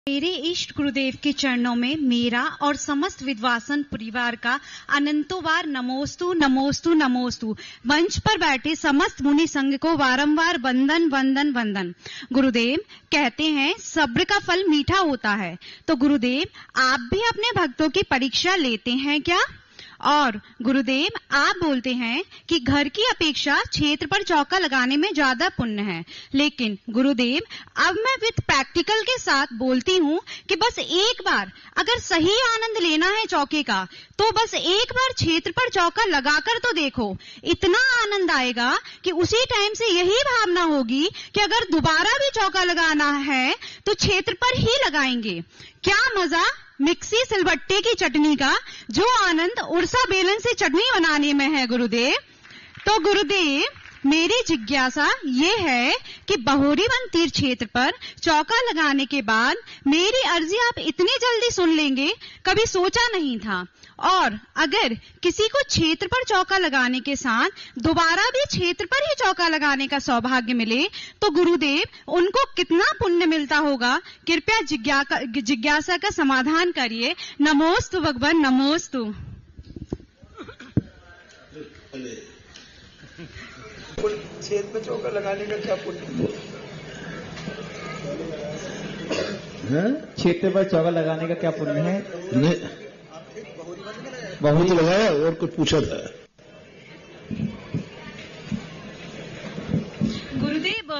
मेरे इष्ट गुरुदेव के चरणों में मेरा और समस्त विद्वासन परिवार का अनंतोवार नमोस्तु नमोस्तु नमोस्तु। मंच पर बैठे समस्त मुनि संघ को वारंवार वंदन वंदन वंदन। गुरुदेव कहते हैं सब्र का फल मीठा होता है, तो गुरुदेव आप भी अपने भक्तों की परीक्षा लेते हैं क्या? और गुरुदेव आप बोलते हैं कि घर की अपेक्षा क्षेत्र पर चौका लगाने में ज्यादा पुण्य है, लेकिन गुरुदेव अब मैं विद प्रैक्टिकल के साथ बोलती हूँ कि बस एक बार अगर सही आनंद लेना है चौके का, तो बस एक बार क्षेत्र पर चौका लगाकर तो देखो। इतना आनंद आएगा कि उसी टाइम से यही भावना होगी कि अगर दोबारा भी चौका लगाना है तो क्षेत्र पर ही लगाएंगे। क्या मजा मिक्सी सिलबट्टे की चटनी का, जो आनंद उर्सा बेलन से चटनी बनाने में है गुरुदेव। तो गुरुदेव मेरी जिज्ञासा ये है कि बहोरीवन तीर्थ क्षेत्र पर चौका लगाने के बाद मेरी अर्जी आप इतनी जल्दी सुन लेंगे, कभी सोचा नहीं था। और अगर किसी को क्षेत्र पर चौका लगाने के साथ दोबारा भी क्षेत्र पर ही चौका लगाने का सौभाग्य मिले, तो गुरुदेव उनको कितना पुण्य मिलता होगा? कृपया जिज्ञासा का समाधान करिए। नमोस्तु भगवान, नमोस्तु। क्षेत्र पर चौका लगाने का क्या पुण्य है? क्षेत्र पर चौका लगाने का क्या पुण्य है? बहुत लगाया और कुछ पूछा था। गुरुदेव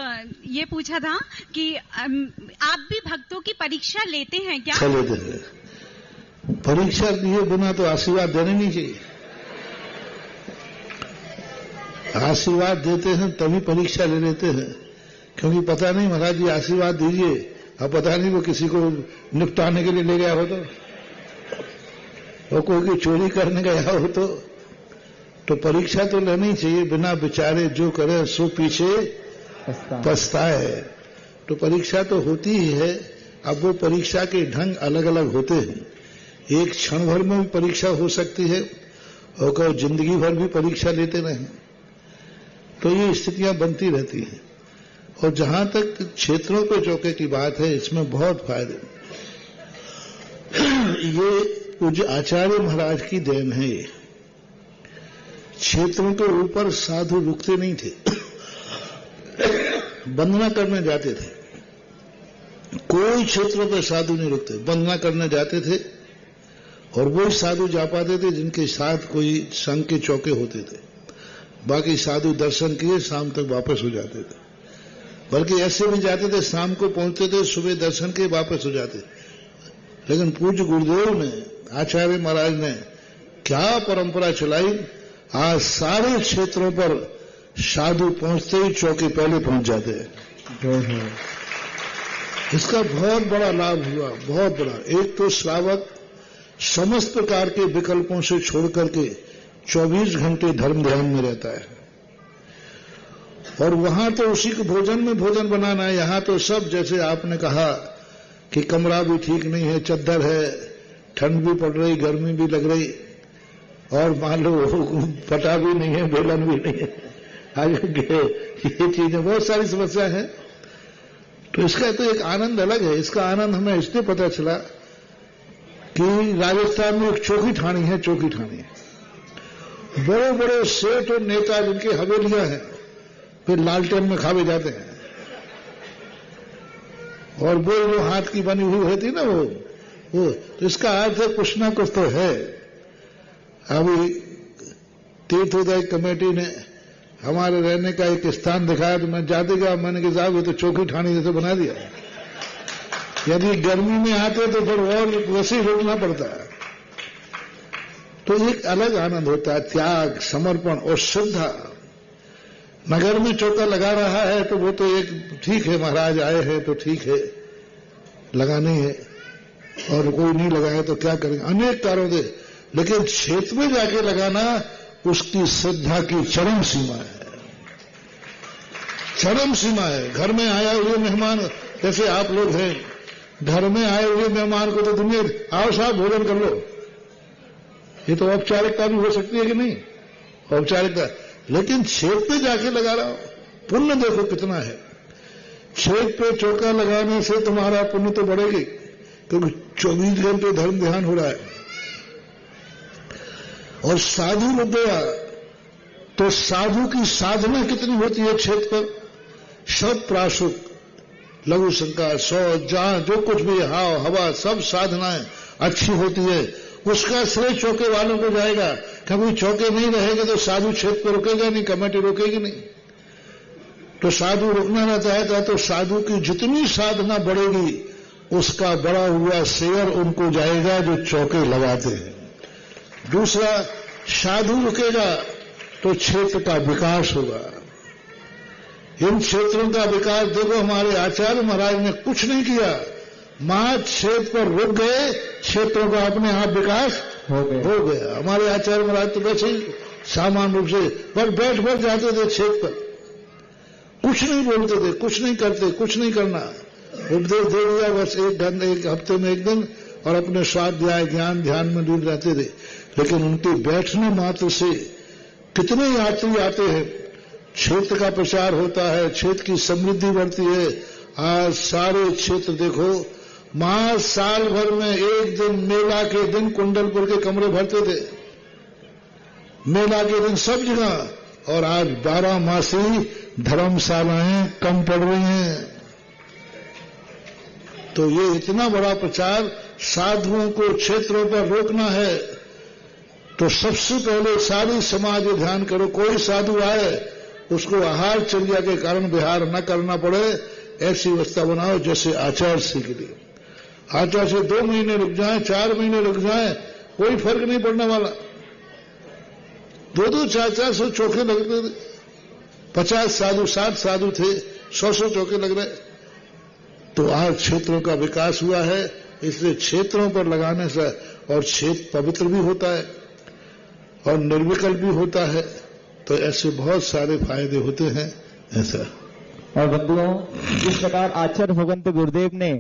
ये पूछा था कि आप भी भक्तों की परीक्षा लेते हैं क्या? लेते हैं। परीक्षा दिए बिना तो आशीर्वाद देने नहीं चाहिए। आशीर्वाद देते हैं तभी परीक्षा ले लेते हैं, क्योंकि पता नहीं महाराज जी आशीर्वाद दीजिए, अब पता नहीं वो किसी को निपटाने के लिए ले गया हो तो कोई चोरी करने गया हो तो परीक्षा तो लेनी चाहिए। बिना विचारे जो करे सो पीछे पछताए। तो परीक्षा तो होती ही है। अब वो परीक्षा के ढंग अलग अलग होते हैं। एक क्षण भर में भी परीक्षा हो सकती है और कोई जिंदगी भर भी परीक्षा लेते रहें, तो ये स्थितियां बनती रहती हैं। और जहां तक क्षेत्रों पे चौके की बात है, इसमें बहुत फायदे। ये पूज्य आचार्य महाराज की देन है। ये क्षेत्रों के ऊपर साधु रुकते नहीं थे, वंदना करने जाते थे। कोई क्षेत्रों पर साधु नहीं रुकते, वंदना करने जाते थे। और वही साधु जा पाते थे जिनके साथ कोई संघ के चौके होते थे। बाकी साधु दर्शन किए शाम तक वापस हो जाते थे। बल्कि ऐसे भी जाते थे शाम को पहुंचते थे, सुबह दर्शन के वापस हो जाते। लेकिन पूज्य गुरुदेव ने, आचार्य महाराज ने क्या परंपरा चलाई, आज सारे क्षेत्रों पर साधु पहुंचते ही चौके पहले पहुंच जाते हैं। इसका बहुत बड़ा लाभ हुआ, बहुत बड़ा। एक तो श्रावक समस्त प्रकार के विकल्पों से छोड़ करके 24 घंटे धर्म ध्यान में रहता है। और वहां तो उसी के भोजन में भोजन बनाना है। यहां तो सब, जैसे आपने कहा कि कमरा भी ठीक नहीं है, चद्दर है, ठंड भी पड़ रही, गर्मी भी लग रही, और मान लो पटा भी नहीं है, बेलन भी नहीं है, ये चीजें बहुत सारी समस्या है। तो इसका तो एक आनंद अलग है। इसका आनंद हमें इसलिए पता चला कि राजस्थान में एक चौकी ठाणी है। चौकी ठाणी बड़े बड़े सेठ और नेता जिनकी हवेलियां हैं, फिर लालटेन में खावे जाते हैं। और वो जो हाथ की बनी हुई होती ना वो तो इसका अर्थ है कुछ ना कुछ तो है। अभी तीर्थोदय कमेटी ने हमारे रहने का एक स्थान दिखाया, तो मैं जाते गया, मैंने कहा साहब ये तो चौकी ठाणी जैसे बना दिया। यदि गर्मी में आते तो फिर और वैसे ही रुकना पड़ता है। तो एक अलग आनंद होता है, त्याग, समर्पण और श्रद्धा। नगर में चौका लगा रहा है तो वो तो एक ठीक है, महाराज आए हैं तो ठीक है, लगानी है, और कोई नहीं लगाए तो क्या करेंगे, अनेक कारण से। लेकिन क्षेत्र में जाके लगाना, उसकी श्रद्धा की चरम सीमा है, चरम सीमा है। घर में आया हुए मेहमान, जैसे आप लोग हैं, घर में आए हुए मेहमान को तो दुनिया आओ साहब भोजन कर लो, ये तो औपचारिकता भी हो सकती है कि नहीं, औपचारिकता। लेकिन क्षेत्र पे जाके लगा रहा हो, पुण्य देखो कितना है। क्षेत्र पे चौका लगाने से तुम्हारा पुण्य तो बढ़ेगी, क्योंकि 24 घंटे धर्म ध्यान हो रहा है। और साधु रुक गया तो साधु की साधना कितनी होती है क्षेत्र पर, सब प्राशुक, लघु शंका, शौच, जहां जो कुछ भी हाव हवा सब साधनाएं अच्छी होती है, उसका श्रेय चौके वालों को जाएगा। कभी चौके नहीं रहेंगे तो साधु क्षेत्र पर रुकेगा नहीं, कमेटी रोकेगी नहीं। तो साधु रुकना न चाहता तो साधु की जितनी साधना बढ़ेगी उसका बड़ा हुआ शेयर उनको जाएगा जो चौके लगाते हैं। दूसरा, साधु रुकेगा तो क्षेत्र का विकास होगा। इन क्षेत्रों का विकास देखो, हमारे आचार्य महाराज ने कुछ नहीं किया, मां क्षेत्र पर रुक गए, क्षेत्रों का अपने आप विकास हो गया। हमारे आचार्य महाराज तो वैसे ही सामान्य रूप से पर बैठ भर जाते थे क्षेत्र पर, कुछ नहीं बोलते थे, कुछ नहीं करते, कुछ नहीं करना, उपदेश दे दिया बस एक हफ्ते में एक दिन, और अपने स्वाध्याय ज्ञान ध्यान में डूब रहते थे। लेकिन उनके बैठने मात्र से कितने यात्री आते हैं, क्षेत्र का प्रचार होता है, क्षेत्र की समृद्धि बढ़ती है। आज सारे क्षेत्र देखो, मां साल भर में एक दिन मेला के दिन कुंडलपुर के कमरे भरते थे, मेला के दिन सब जगह, और आज 12 मासी धर्मशालाएं कम पड़ रही हैं। तो ये इतना बड़ा प्रचार, साधुओं को क्षेत्रों पर रोकना है तो सबसे पहले सारी समाज ये ध्यान करो, कोई साधु आए उसको आहार चर्या के कारण विहार न करना पड़े, ऐसी व्यवस्था बनाओ जैसे आचार्य श्री के लिए। आचार्य से 2 महीने रुक जाए, 4 महीने रुक जाए, कोई फर्क नहीं पड़ने वाला। 2-2, 4-400 चौके लगते थे, 50 साधु 60 साधु थे, 100 चौके लग रहे। तो आज क्षेत्रों का विकास हुआ है, इसलिए क्षेत्रों पर लगाने से और क्षेत्र पवित्र भी होता है और निर्विकल्प भी होता है। तो ऐसे बहुत सारे फायदे होते हैं ऐसा। और बंधुओं, जिस प्रकार आचार्य भगवंत गुरुदेव ने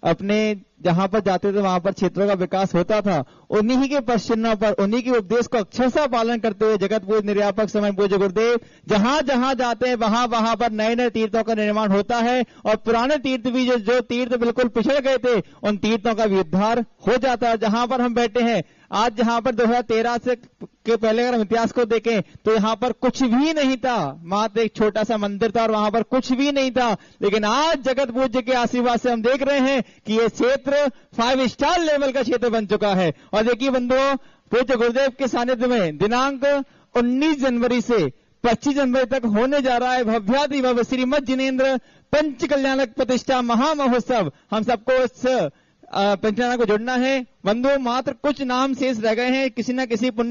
अपने जहां पर जाते थे वहां पर क्षेत्रों का विकास होता था, उन्हीं के पश्चिम पर उन्हीं के उपदेश को अक्षरशः पालन करते हुए जगत पूज्य निर्यापक समय पूज्य गुरुदेव जहां जहां जाते हैं वहां वहां पर नए नए तीर्थों का निर्माण होता है, और पुराने तीर्थ भी जो तीर्थ बिल्कुल पिछड़ गए थे उन तीर्थों का भी उद्धार हो जाता है। जहां पर हम बैठे हैं आज, जहां पर 2013 से के पहले अगर हम इतिहास को देखें तो यहां पर कुछ भी नहीं था, मात्र एक छोटा सा मंदिर था और वहां पर कुछ भी नहीं था। लेकिन आज जगत पूज्य के आशीर्वाद से हम देख रहे हैं कि ये क्षेत्र 5 स्टार लेवल का क्षेत्र बन चुका है। और देखिए बंधुओं, पूज्य गुरुदेव के सानिध्य में दिनांक 19 जनवरी से 25 जनवरी तक होने जा रहा है भव्याति भव्य श्रीमद जिनेन्द्र पंच कल्याणक प्रतिष्ठा महामहोत्सव। हम सबको इस पंचनामा को जुड़ना है बंधुओं। मात्र कुछ नाम शेष रह गए हैं, किसी न किसी पुण्य